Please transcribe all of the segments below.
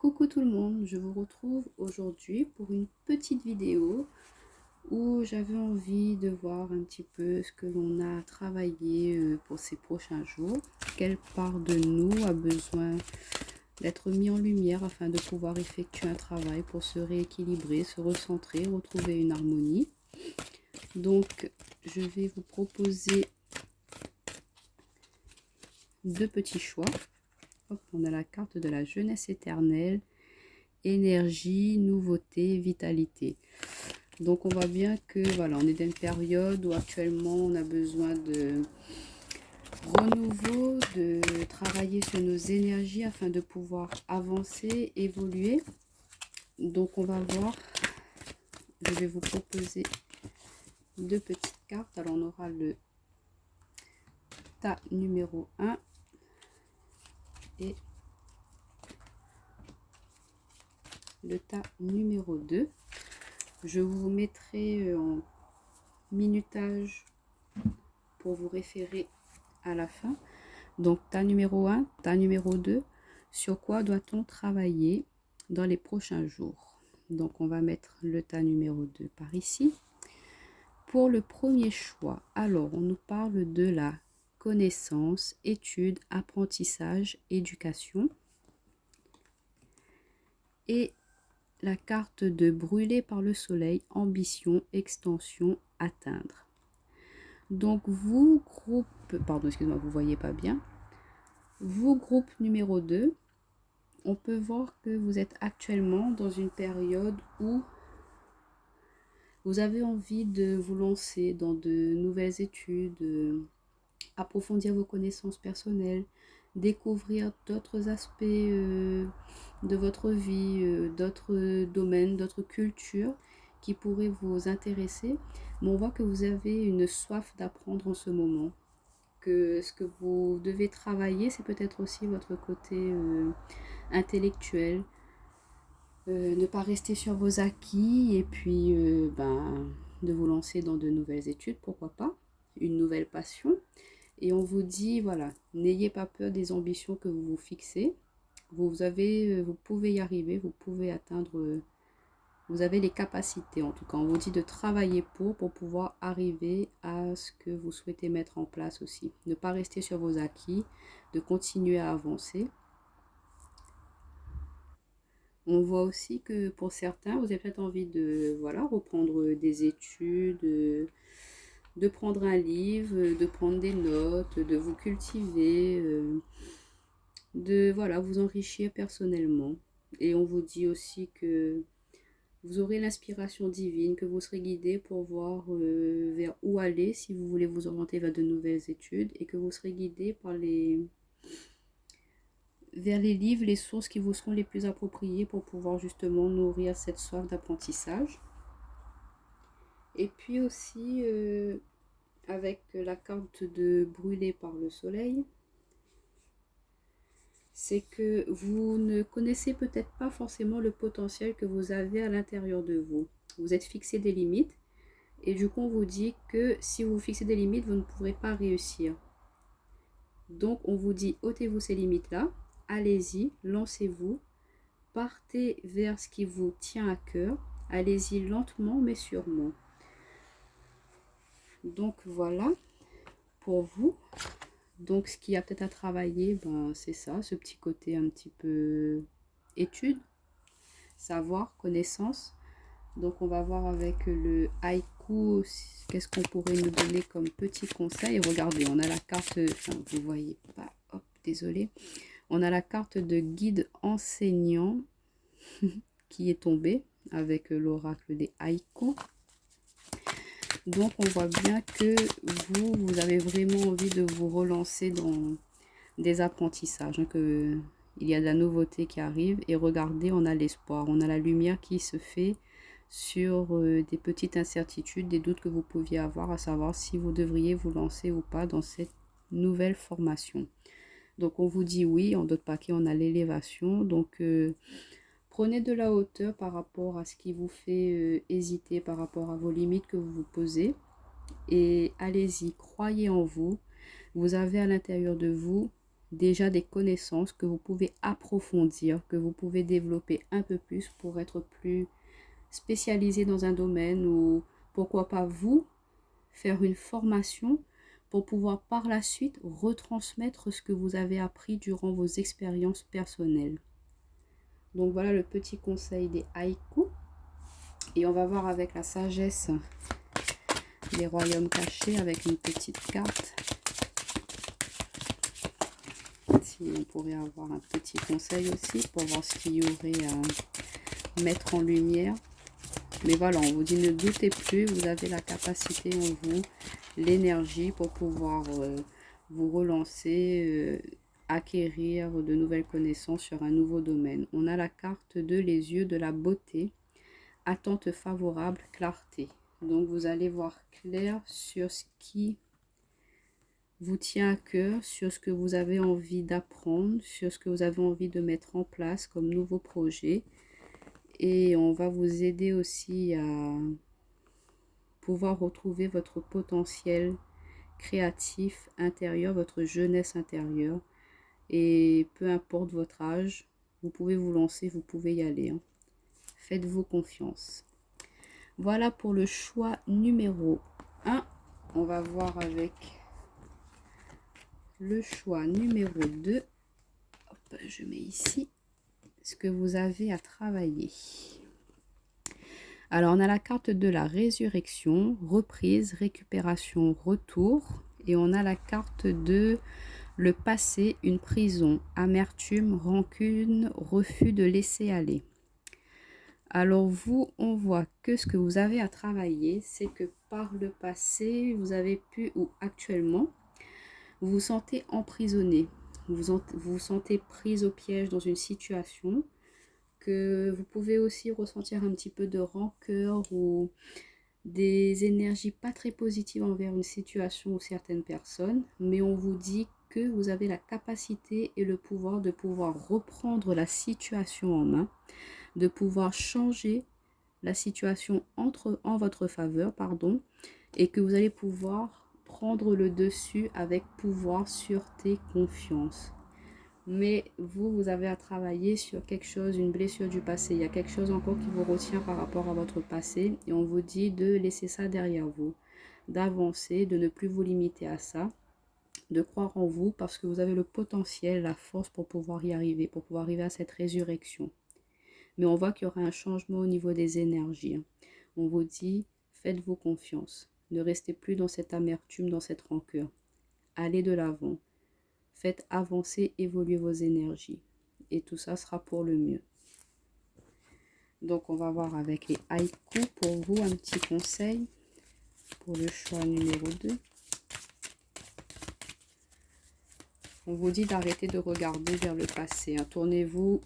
Coucou tout le monde, je vous retrouve aujourd'hui pour une petite vidéo où j'avais envie de voir un petit peu ce que l'on a travaillé pour ces prochains jours, quelle part de nous a besoin d'être mis en lumière afin de pouvoir effectuer un travail pour se rééquilibrer, se recentrer, retrouver une harmonie. Donc je vais vous proposer deux petits choix. Hop, on a la carte de la jeunesse éternelle, énergie, nouveauté, vitalité. Donc on voit bien que voilà, on est dans une période où actuellement on a besoin de renouveau, de travailler sur nos énergies afin de pouvoir avancer, évoluer. Donc on va voir, je vais vous proposer deux petites cartes. Alors on aura le tas numéro 1 et le tas numéro 2. Je vous mettrai en minutage pour vous référer à la fin. Donc tas numéro 1, tas numéro 2, sur quoi doit-on travailler dans les prochains jours? Donc on va mettre le tas numéro 2 par ici. Pour le premier choix, alors on nous parle de la connaissance, étude, apprentissage, éducation. Et la carte de brûler par le soleil, ambition, extension, atteindre. Donc vous, groupe, pardon, excusez-moi, vous ne voyez pas bien. Vous, groupe numéro 2, on peut voir que vous êtes actuellement dans une période où vous avez envie de vous lancer dans de nouvelles études, approfondir vos connaissances personnelles, découvrir d'autres aspects de votre vie, d'autres domaines, d'autres cultures qui pourraient vous intéresser. Mais on voit que vous avez une soif d'apprendre en ce moment. Que ce que vous devez travailler, c'est peut-être aussi votre côté intellectuel. Ne pas rester sur vos acquis et puis de vous lancer dans de nouvelles études, pourquoi pas, une nouvelle passion. Et on vous dit, voilà, n'ayez pas peur des ambitions que vous vous fixez. Vous pouvez y arriver, vous pouvez atteindre, vous avez les capacités en tout cas. On vous dit de travailler pour pouvoir arriver à ce que vous souhaitez mettre en place aussi. Ne pas rester sur vos acquis, de continuer à avancer. On voit aussi que pour certains, vous avez peut-être envie de voilà, reprendre des études, de prendre un livre, de prendre des notes, de vous cultiver, de voilà, vous enrichir personnellement. Et on vous dit aussi que vous aurez l'inspiration divine, que vous serez guidé pour voir vers où aller si vous voulez vous orienter vers de nouvelles études et que vous serez guidé par vers les livres, les sources qui vous seront les plus appropriées pour pouvoir justement nourrir cette soif d'apprentissage. Et puis aussi, avec la carte de brûler par le soleil, c'est que vous ne connaissez peut-être pas forcément le potentiel que vous avez à l'intérieur de vous. Vous êtes fixé des limites et du coup on vous dit que si vous fixez des limites, vous ne pourrez pas réussir. Donc on vous dit ôtez-vous ces limites-là, allez-y, lancez-vous, partez vers ce qui vous tient à cœur, allez-y lentement mais sûrement. Donc voilà pour vous. Donc ce qu'il y a peut-être à travailler, c'est ça, ce petit côté un petit peu étude, savoir, connaissance. Donc on va voir avec le haïku, qu'est-ce qu'on pourrait nous donner comme petit conseil. Regardez, on a la carte, enfin, vous voyez pas, hop, désolé. On a la carte de guide enseignant qui est tombée avec l'oracle des haïkus. Donc on voit bien que vous avez vraiment envie de vous relancer dans des apprentissages, hein, que il y a de la nouveauté qui arrive. Et regardez, on a l'espoir, on a la lumière qui se fait sur des petites incertitudes, des doutes que vous pouviez avoir, à savoir si vous devriez vous lancer ou pas dans cette nouvelle formation. Donc on vous dit oui, en d'autres paquets on a l'élévation. Donc prenez de la hauteur par rapport à ce qui vous fait hésiter, par rapport à vos limites que vous vous posez. Et allez-y, croyez en vous. Vous avez à l'intérieur de vous déjà des connaissances que vous pouvez approfondir, que vous pouvez développer un peu plus pour être plus spécialisé dans un domaine, ou pourquoi pas vous faire une formation pour pouvoir par la suite retransmettre ce que vous avez appris durant vos expériences personnelles. Donc voilà le petit conseil des haïkus. Et on va voir avec la sagesse des royaumes cachés avec une petite carte. Si on pourrait avoir un petit conseil aussi pour voir ce qu'il y aurait à mettre en lumière. Mais voilà, on vous dit ne doutez plus, vous avez la capacité en vous, l'énergie pour pouvoir vous relancer, acquérir de nouvelles connaissances sur un nouveau domaine. On a la carte de les yeux de la beauté, attente favorable, clarté. Donc vous allez voir clair sur ce qui vous tient à cœur, sur ce que vous avez envie d'apprendre, sur ce que vous avez envie de mettre en place comme nouveau projet. Et on va vous aider aussi à pouvoir retrouver votre potentiel créatif intérieur, votre jeunesse intérieure. Et peu importe votre âge, vous pouvez vous lancer, vous pouvez y aller. Hein. Faites-vous confiance. Voilà pour le choix numéro 1. On va voir avec le choix numéro 2. Hop, je mets ici ce que vous avez à travailler. Alors, on a la carte de la résurrection, reprise, récupération, retour. Et on a la carte de le passé, une prison, amertume, rancune, refus de laisser aller. Alors vous, on voit que ce que vous avez à travailler, c'est que par le passé, vous avez pu, ou actuellement, vous vous sentez emprisonné. Vous vous sentez prise au piège dans une situation, que vous pouvez aussi ressentir un petit peu de rancœur ou des énergies pas très positives envers une situation ou certaines personnes, mais on vous dit que vous avez la capacité et le pouvoir de pouvoir reprendre la situation en main, de pouvoir changer la situation en votre faveur, et que vous allez pouvoir prendre le dessus avec pouvoir, sûreté, confiance. Mais vous avez à travailler sur quelque chose, une blessure du passé. Il y a quelque chose encore qui vous retient par rapport à votre passé. Et on vous dit de laisser ça derrière vous, d'avancer, de ne plus vous limiter à ça, de croire en vous parce que vous avez le potentiel, la force pour pouvoir y arriver, pour pouvoir arriver à cette résurrection. Mais on voit qu'il y aura un changement au niveau des énergies. On vous dit, faites-vous confiance. Ne restez plus dans cette amertume, dans cette rancœur. Allez de l'avant. Faites avancer, évoluer vos énergies. Et tout ça sera pour le mieux. Donc, on va voir avec les haïkus pour vous un petit conseil pour le choix numéro 2. On vous dit d'arrêter de regarder vers le passé. Hein. Tournez-vous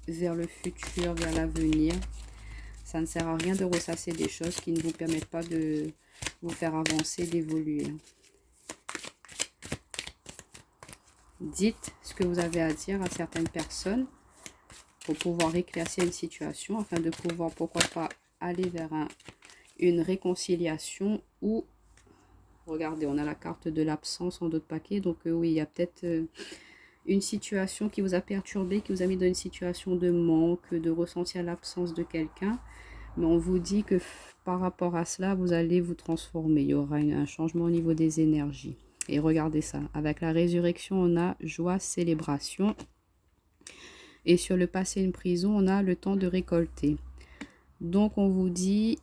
vers le futur, vers l'avenir. Ça ne sert à rien de ressasser des choses qui ne vous permettent pas de vous faire avancer, d'évoluer. Dites ce que vous avez à dire à certaines personnes pour pouvoir éclaircir une situation, afin de pouvoir, pourquoi pas, aller vers une réconciliation ou, regardez, on a la carte de l'absence en d'autres paquets, donc oui, il y a peut-être une situation qui vous a perturbé, qui vous a mis dans une situation de manque, de ressentir l'absence de quelqu'un, mais on vous dit que par rapport à cela, vous allez vous transformer, il y aura un changement au niveau des énergies. Et regardez ça, avec la résurrection, on a joie, célébration. Et sur le passé, une prison, on a le temps de récolter. Donc, on vous dit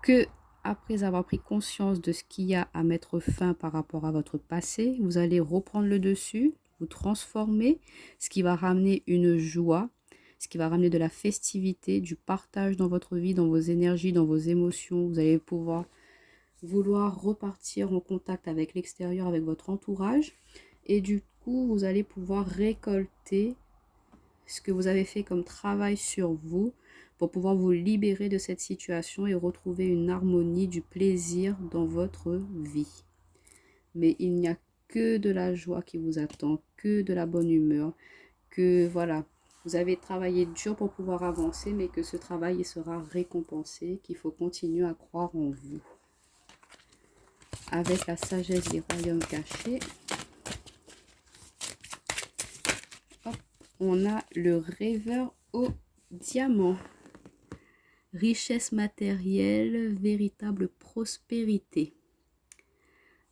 que après avoir pris conscience de ce qu'il y a à mettre fin par rapport à votre passé, vous allez reprendre le dessus, vous transformer, ce qui va ramener une joie, ce qui va ramener de la festivité, du partage dans votre vie, dans vos énergies, dans vos émotions. Vous allez pouvoir vouloir repartir en contact avec l'extérieur, avec votre entourage, et du coup vous allez pouvoir récolter ce que vous avez fait comme travail sur vous pour pouvoir vous libérer de cette situation et retrouver une harmonie, du plaisir dans votre vie. Mais il n'y a que de la joie qui vous attend, que de la bonne humeur, que voilà, vous avez travaillé dur pour pouvoir avancer, mais que ce travail sera récompensé, qu'il faut continuer à croire en vous. Avec la sagesse des royaumes cachés, on a le rêveur au diamant. Richesse matérielle, véritable prospérité.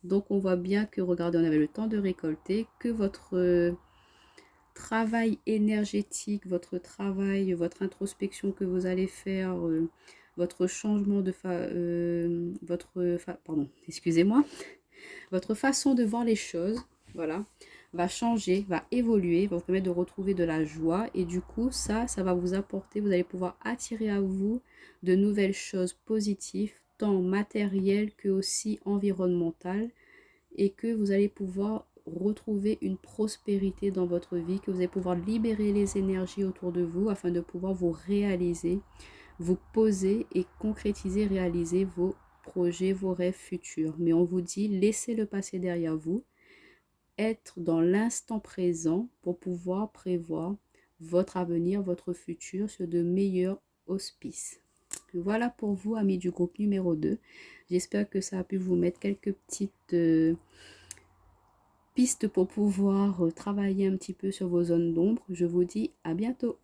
Donc on voit bien que, regardez, on avait le temps de récolter, que votre travail énergétique, votre travail, votre introspection que vous allez faire, votre changement de excusez-moi, votre façon de voir les choses, voilà, va changer, va évoluer, va vous permettre de retrouver de la joie. Et du coup, ça va vous apporter, vous allez pouvoir attirer à vous de nouvelles choses positives, tant matérielles que aussi environnementales, et que vous allez pouvoir retrouver une prospérité dans votre vie, que vous allez pouvoir libérer les énergies autour de vous afin de pouvoir vous réaliser, vous poser et concrétiser, réaliser vos projets, vos rêves futurs. Mais on vous dit, laissez le passé derrière vous, être dans l'instant présent pour pouvoir prévoir votre avenir, votre futur sur de meilleurs auspices. Voilà pour vous, amis du groupe numéro 2. J'espère que ça a pu vous mettre quelques petites pistes pour pouvoir travailler un petit peu sur vos zones d'ombre. Je vous dis à bientôt.